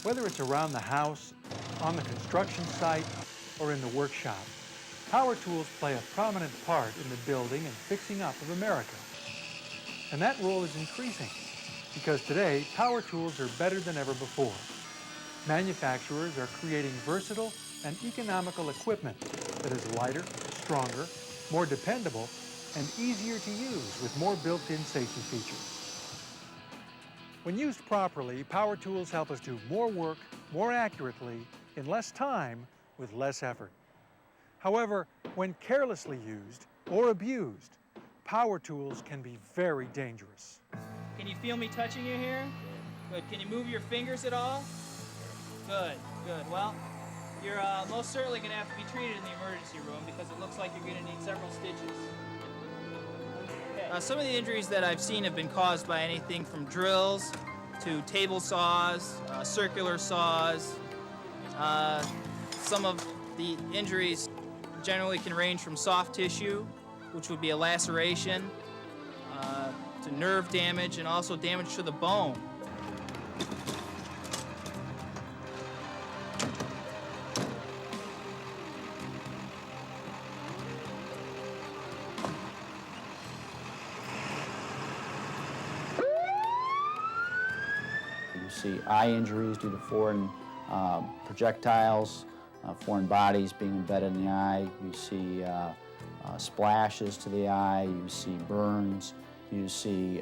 Whether it's around the house, on the construction site, or in the workshop, power tools play a prominent part in the building and fixing up of America. And that role is increasing because today, power tools are better than ever before. Manufacturers are creating versatile and economical equipment that is lighter, stronger, more dependable, and easier to use with more built-in safety features. When used properly, power tools help us do more work more accurately in less time with less effort. However, when carelessly used or abused, power tools can be very dangerous. Can you feel me touching you here? Good. Can you move your fingers at all? Good, good. Well, you're most certainly going to have to be treated in the emergency room because it looks like you're going to need several stitches. Okay. Some of the injuries that I've seen have been caused by anything from drills to table saws, circular saws. Some of the injuries generally can range from soft tissue, which would be a laceration, to nerve damage and also damage to the bone. You see eye injuries due to foreign projectiles, foreign bodies being embedded in the eye. You see splashes to the eye. You see burns. You see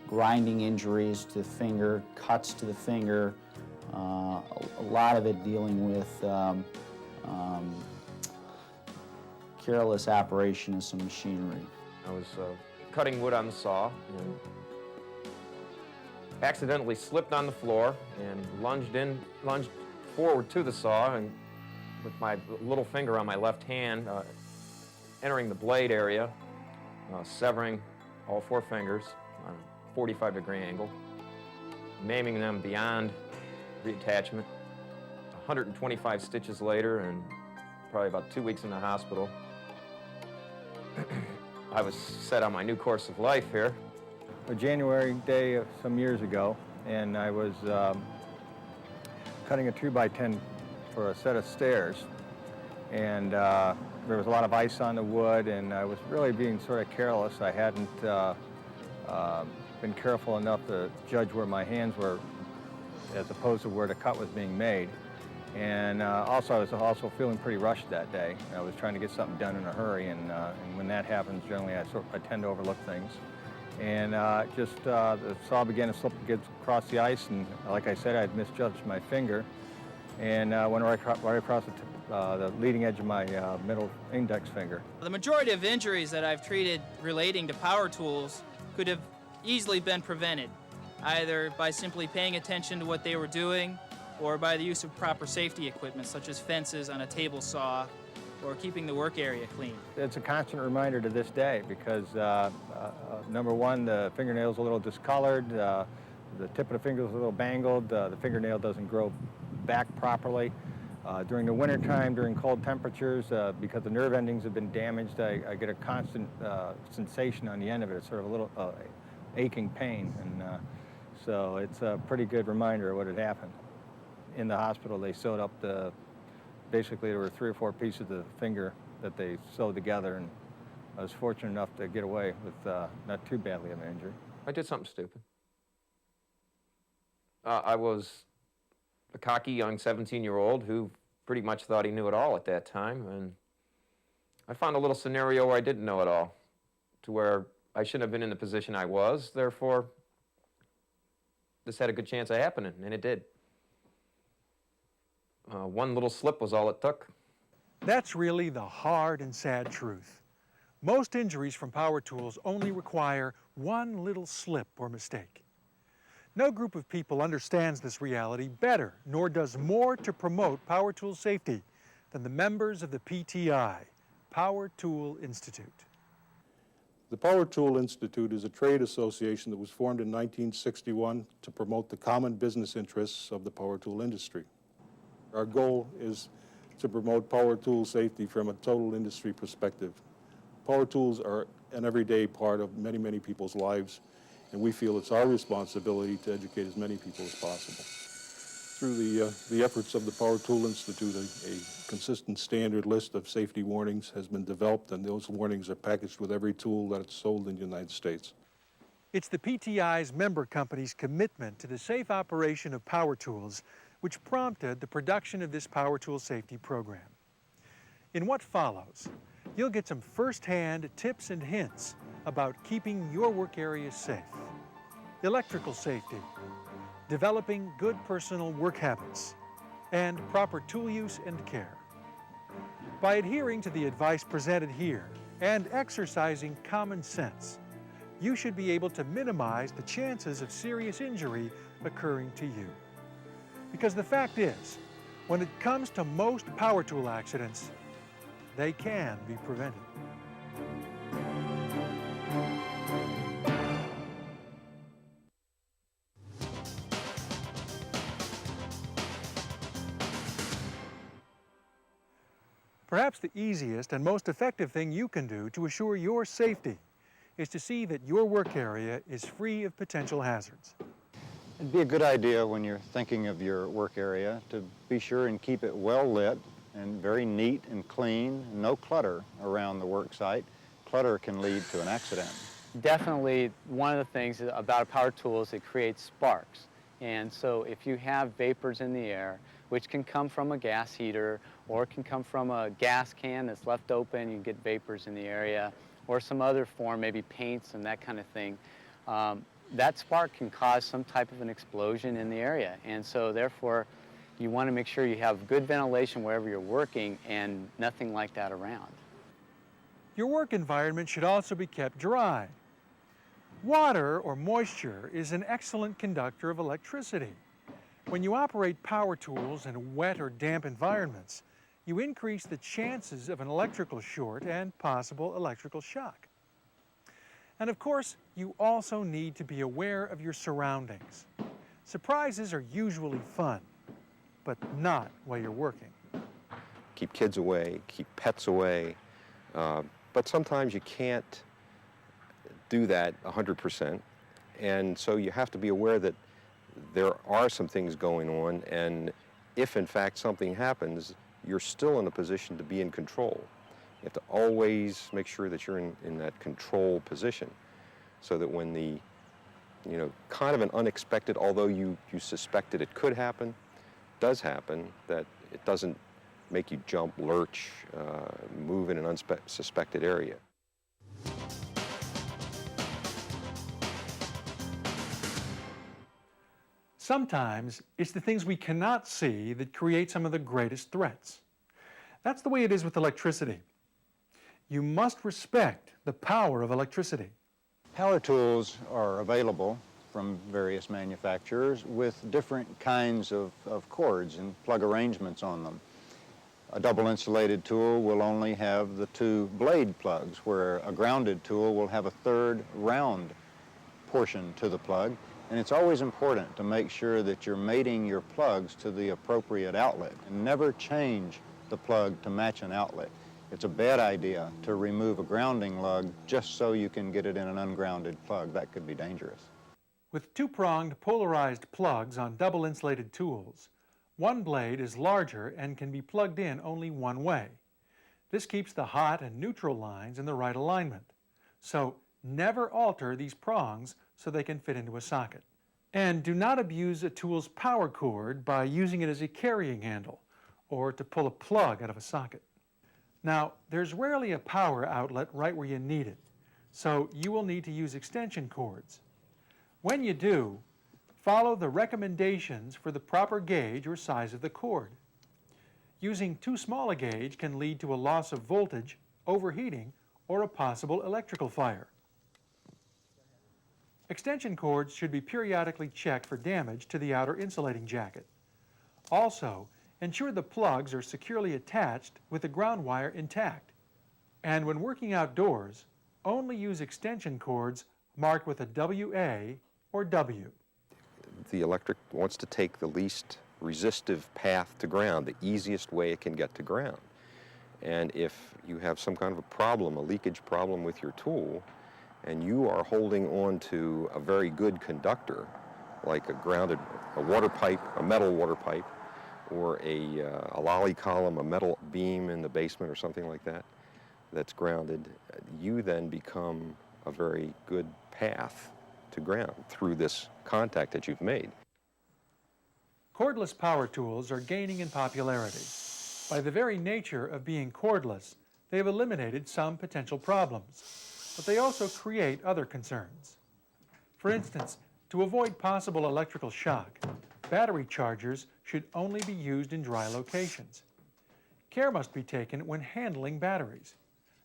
grinding injuries to the finger, cuts to the finger. A lot of it dealing with careless operation of some machinery. I was cutting wood on the saw and accidentally slipped on the floor and lunged forward to the saw, and with my little finger on my left hand, entering the blade area, severing all 4 fingers on a 45-degree angle, maiming them beyond reattachment. 125 stitches later, and probably about 2 weeks in the hospital, I was set on my new course of life here. A January day of some years ago, and I was cutting a 2x10 for a set of stairs, and there was a lot of ice on the wood, and I was really being sort of careless. I hadn't been careful enough to judge where my hands were as opposed to where the cut was being made. And also, I was also feeling pretty rushed that day. I was trying to get something done in a hurry, and when that happens, generally I tend to overlook things. And the saw began to slip across the ice, and like I said, I had misjudged my finger, and went right across the leading edge of my middle index finger. The majority of injuries that I've treated relating to power tools could have easily been prevented, either by simply paying attention to what they were doing or by the use of proper safety equipment, such as fences on a table saw or keeping the work area clean. It's a constant reminder to this day because, number one, the fingernail's a little discolored, the tip of the finger's a little bangled, the fingernail doesn't grow back properly. During the wintertime, during cold temperatures, because the nerve endings have been damaged, I get a constant sensation on the end of it. It's sort of a little aching pain, and so it's a pretty good reminder of what had happened. In the hospital, they sewed up basically there were 3 or 4 pieces of the finger that they sewed together, and I was fortunate enough to get away with not too badly of an injury. I did something stupid. I was a cocky young 17-year-old who pretty much thought he knew it all at that time, and I found a little scenario where I didn't know it all, to where I shouldn't have been in the position I was. Therefore, this had a good chance of happening, and it did. One little slip was all it took. That's really the hard and sad truth. Most injuries from power tools only require one little slip or mistake. No group of people understands this reality better, nor does more to promote power tool safety than the members of the PTI, Power Tool Institute. The Power Tool Institute is a trade association that was formed in 1961 to promote the common business interests of the power tool industry. Our goal is to promote power tool safety from a total industry perspective. Power tools are an everyday part of many, many people's lives, and we feel it's our responsibility to educate as many people as possible. It's Through the efforts of the Power Tool Institute, a consistent standard list of safety warnings has been developed, and those warnings are packaged with every tool that is sold in the United States. It's the PTI's member company's commitment to the safe operation of power tools which prompted the production of this power tool safety program. In what follows, you'll get some first-hand tips and hints about keeping your work area safe, electrical safety, developing good personal work habits, and proper tool use and care. By adhering to the advice presented here and exercising common sense, you should be able to minimize the chances of serious injury occurring to you. Because the fact is, when it comes to most power tool accidents, they can be prevented. Perhaps the easiest and most effective thing you can do to assure your safety is to see that your work area is free of potential hazards. It'd be a good idea when you're thinking of your work area to be sure and keep it well lit and very neat and clean, no clutter around the work site. Clutter can lead to an accident. Definitely one of the things about a power tool is it creates sparks. And so if you have vapors in the air, which can come from a gas heater or it can come from a gas can that's left open, you get vapors in the area, or some other form, maybe paints and that kind of thing, that spark can cause some type of an explosion in the area. And so therefore, you want to make sure you have good ventilation wherever you're working and nothing like that around. Your work environment should also be kept dry. Water or moisture is an excellent conductor of electricity. When you operate power tools in wet or damp environments, you increase the chances of an electrical short and possible electrical shock. And of course, you also need to be aware of your surroundings. Surprises are usually fun, but not while you're working. Keep kids away, keep pets away, but sometimes you can't do that 100%, and so you have to be aware that there are some things going on, and if in fact something happens, you're still in a position to be in control. You have to always make sure that you're in that control position, so that when the, kind of an unexpected, although you suspected it could happen, does happen, that it doesn't make you jump, lurch, move in an unsuspected area. Sometimes it's the things we cannot see that create some of the greatest threats. That's the way it is with electricity. You must respect the power of electricity. Power tools are available from various manufacturers with different kinds of cords and plug arrangements on them. A double insulated tool will only have the 2 blade plugs, where a grounded tool will have a 3rd round portion to the plug. And it's always important to make sure that you're mating your plugs to the appropriate outlet and never change the plug to match an outlet. It's a bad idea to remove a grounding lug just so you can get it in an ungrounded plug. That could be dangerous. With 2-pronged polarized plugs on double insulated tools, one blade is larger and can be plugged in only one way. This keeps the hot and neutral lines in the right alignment. So never alter these prongs so they can fit into a socket. And do not abuse a tool's power cord by using it as a carrying handle or to pull a plug out of a socket. Now, there's rarely a power outlet right where you need it, so you will need to use extension cords. When you do, follow the recommendations for the proper gauge or size of the cord. Using too small a gauge can lead to a loss of voltage, overheating, or a possible electrical fire. Extension cords should be periodically checked for damage to the outer insulating jacket. Also, ensure the plugs are securely attached with the ground wire intact. And when working outdoors, only use extension cords marked with a WA or W. The electric wants to take the least resistive path to ground, the easiest way it can get to ground. And if you have some kind of a problem, a leakage problem with your tool, and you are holding on to a very good conductor, like a water pipe, a metal water pipe, or a lolly column, a metal beam in the basement or something like that, that's grounded, you then become a very good path to ground through this contact that you've made. Cordless power tools are gaining in popularity. By the very nature of being cordless, they have eliminated some potential problems, but they also create other concerns. For instance, to avoid possible electrical shock, battery chargers should only be used in dry locations. Care must be taken when handling batteries.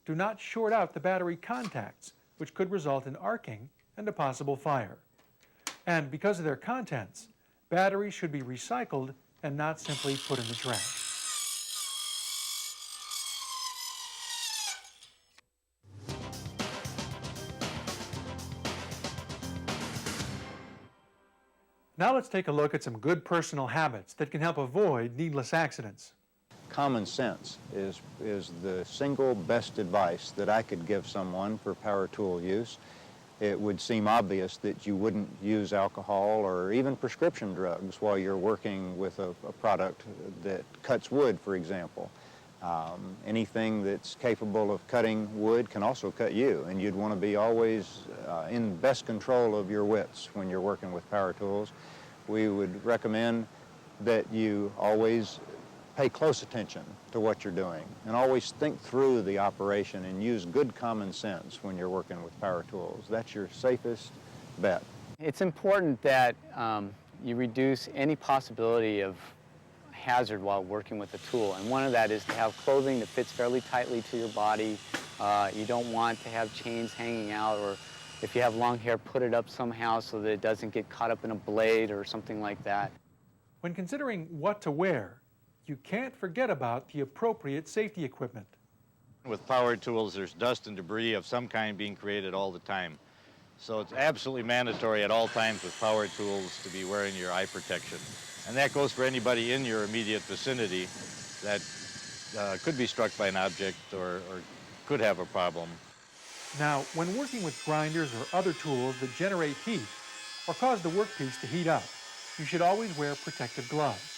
Do not short out the battery contacts, which could result in arcing and a possible fire. And because of their contents, batteries should be recycled and not simply put in the trash. Now let's take a look at some good personal habits that can help avoid needless accidents. Common sense is the single best advice that I could give someone for power tool use. It would seem obvious that you wouldn't use alcohol or even prescription drugs while you're working with a product that cuts wood, for example. Anything that's capable of cutting wood can also cut you, and you'd want to be always in best control of your wits when you're working with power tools. We would recommend that you always pay close attention to what you're doing and always think through the operation and use good common sense when you're working with power tools. That's your safest bet. It's important that you reduce any possibility of hazard while working with the tool, and one of that is to have clothing that fits fairly tightly to your body. You don't want to have chains hanging out, or if you have long hair, put it up somehow so that it doesn't get caught up in a blade or something like that. When considering what to wear, you can't forget about the appropriate safety equipment. With power tools, there's dust and debris of some kind being created all the time. So it's absolutely mandatory at all times with power tools to be wearing your eye protection. And that goes for anybody in your immediate vicinity that could be struck by an object or could have a problem. Now, when working with grinders or other tools that generate heat or cause the workpiece to heat up, you should always wear protective gloves.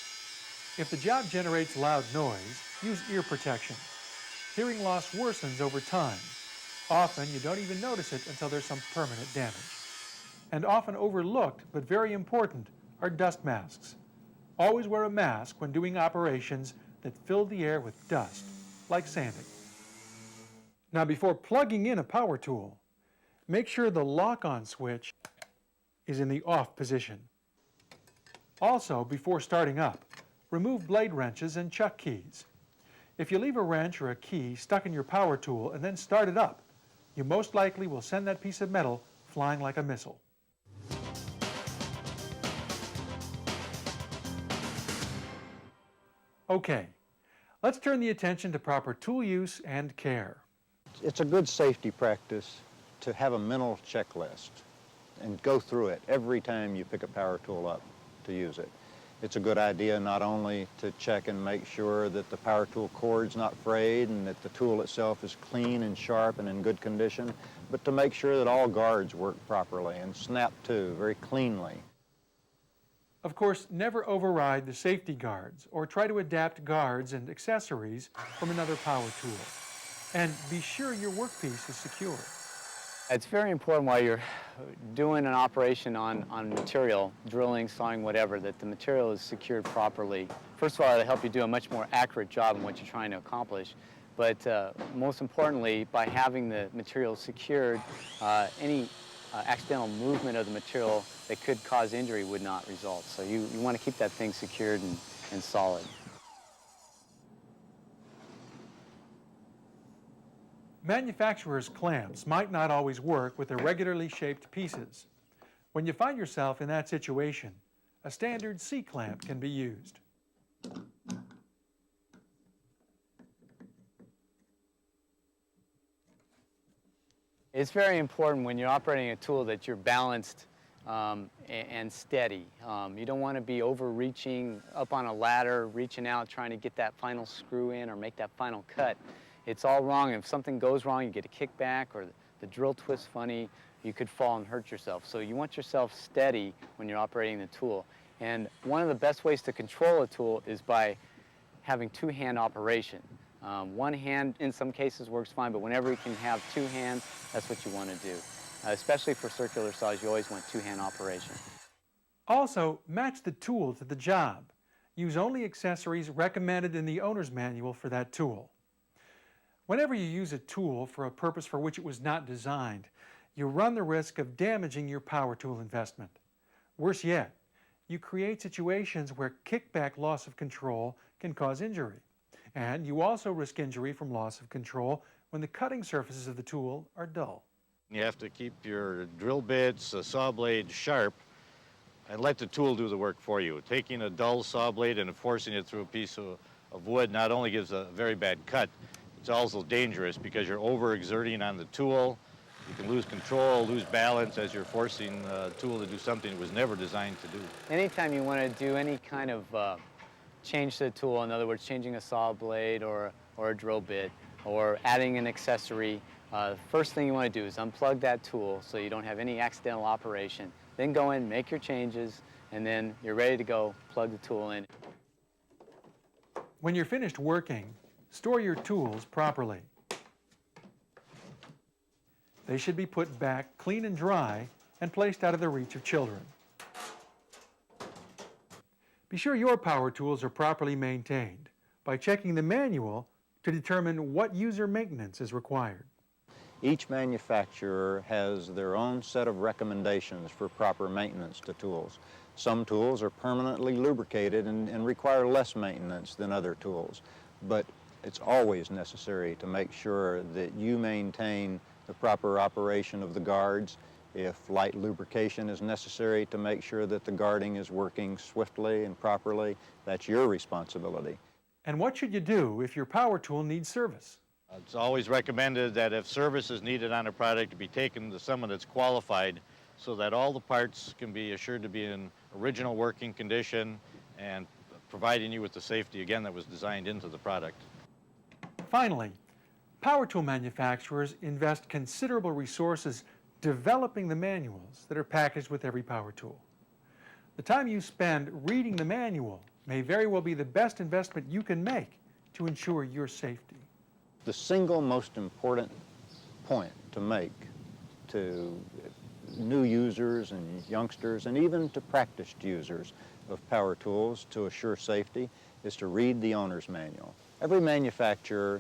If the job generates loud noise, use ear protection. Hearing loss worsens over time. Often, you don't even notice it until there's some permanent damage. And often overlooked, but very important, are dust masks. Always wear a mask when doing operations that fill the air with dust, like sanding. Now, before plugging in a power tool, make sure the lock-on switch is in the off position. Also, before starting up, remove blade wrenches and chuck keys. If you leave a wrench or a key stuck in your power tool and then start it up, you most likely will send that piece of metal flying like a missile. Okay, let's turn the attention to proper tool use and care. It's a good safety practice to have a mental checklist and go through it every time you pick a power tool up to use it. It's a good idea not only to check and make sure that the power tool cord's not frayed and that the tool itself is clean and sharp and in good condition, but to make sure that all guards work properly and snap to very cleanly. Of course, never override the safety guards or try to adapt guards and accessories from another power tool. And be sure your workpiece is secure. It's very important while you're doing an operation on material, drilling, sawing, whatever, that the material is secured properly. First of all, it'll help you do a much more accurate job in what you're trying to accomplish. But most importantly, by having the material secured, any accidental movement of the material that could cause injury would not result. So you want to keep that thing secured and solid. Manufacturers' clamps might not always work with irregularly shaped pieces. When you find yourself in that situation, a standard C-clamp can be used. It's very important when you're operating a tool that you're balanced and steady. You don't want to be overreaching up on a ladder, reaching out, trying to get that final screw in or make that final cut. It's all wrong. If something goes wrong, you get a kickback or the drill twists funny, you could fall and hurt yourself. So you want yourself steady when you're operating the tool. And one of the best ways to control a tool is by having two-hand operation. One hand in some cases works fine, but whenever you can have two hands, that's what you want to do. Especially for circular saws, you always want two-hand operation. Also, match the tool to the job. Use only accessories recommended in the owner's manual for that tool. Whenever you use a tool for a purpose for which it was not designed, you run the risk of damaging your power tool investment. Worse yet, you create situations where kickback loss of control can cause injury. And you also risk injury from loss of control when the cutting surfaces of the tool are dull. You have to keep your drill bits, saw blades sharp, and let the tool do the work for you. Taking a dull saw blade and forcing it through a piece of wood not only gives a very bad cut, it's also dangerous because you're overexerting on the tool. You can lose control, lose balance as you're forcing the tool to do something it was never designed to do. Anytime you want to do any kind of change to the tool, in other words, changing a saw blade or a drill bit or adding an accessory, first thing you want to do is unplug that tool so you don't have any accidental operation. Then go in, make your changes, and then you're ready to go, plug the tool in. When you're finished working, store your tools properly. They should be put back clean and dry and placed out of the reach of children. Be sure your power tools are properly maintained by checking the manual to determine what user maintenance is required. Each manufacturer has their own set of recommendations for proper maintenance to tools. Some tools are permanently lubricated and require less maintenance than other tools, but it's always necessary to make sure that you maintain the proper operation of the guards. If light lubrication is necessary to make sure that the guarding is working swiftly and properly, that's your responsibility. And what should you do if your power tool needs service? It's always recommended that if service is needed on a product to be taken to someone that's qualified so that all the parts can be assured to be in original working condition and providing you with the safety, again, that was designed into the product. Finally, power tool manufacturers invest considerable resources developing the manuals that are packaged with every power tool. The time you spend reading the manual may very well be the best investment you can make to ensure your safety. The single most important point to make to new users and youngsters and even to practiced users of power tools to assure safety is to read the owner's manual. Every manufacturer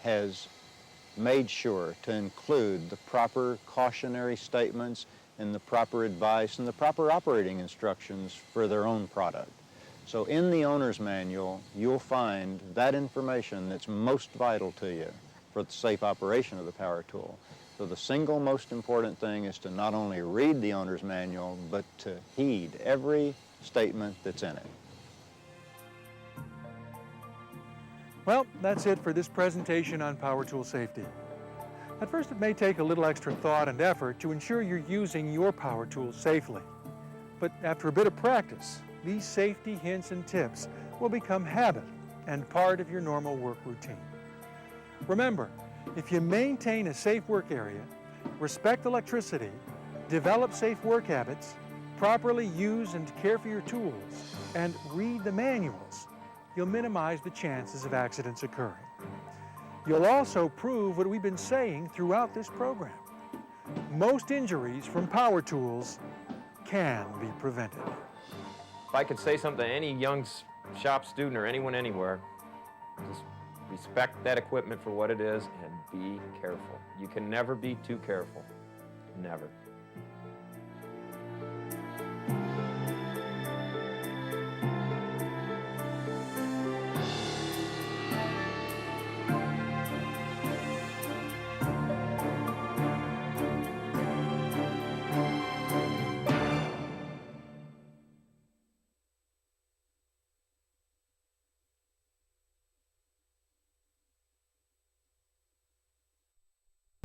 has made sure to include the proper cautionary statements and the proper advice and the proper operating instructions for their own product. So in the owner's manual, you'll find that information that's most vital to you for the safe operation of the power tool. So the single most important thing is to not only read the owner's manual, but to heed every statement that's in it. Well, that's it for this presentation on power tool safety. At first, it may take a little extra thought and effort to ensure you're using your power tools safely. But after a bit of practice, these safety hints and tips will become habit and part of your normal work routine. Remember, if you maintain a safe work area, respect electricity, develop safe work habits, properly use and care for your tools, and read the manuals, you'll minimize the chances of accidents occurring. You'll also prove what we've been saying throughout this program. Most injuries from power tools can be prevented. If I could say something to any young shop student or anyone anywhere, just respect that equipment for what it is and be careful. You can never be too careful. Never.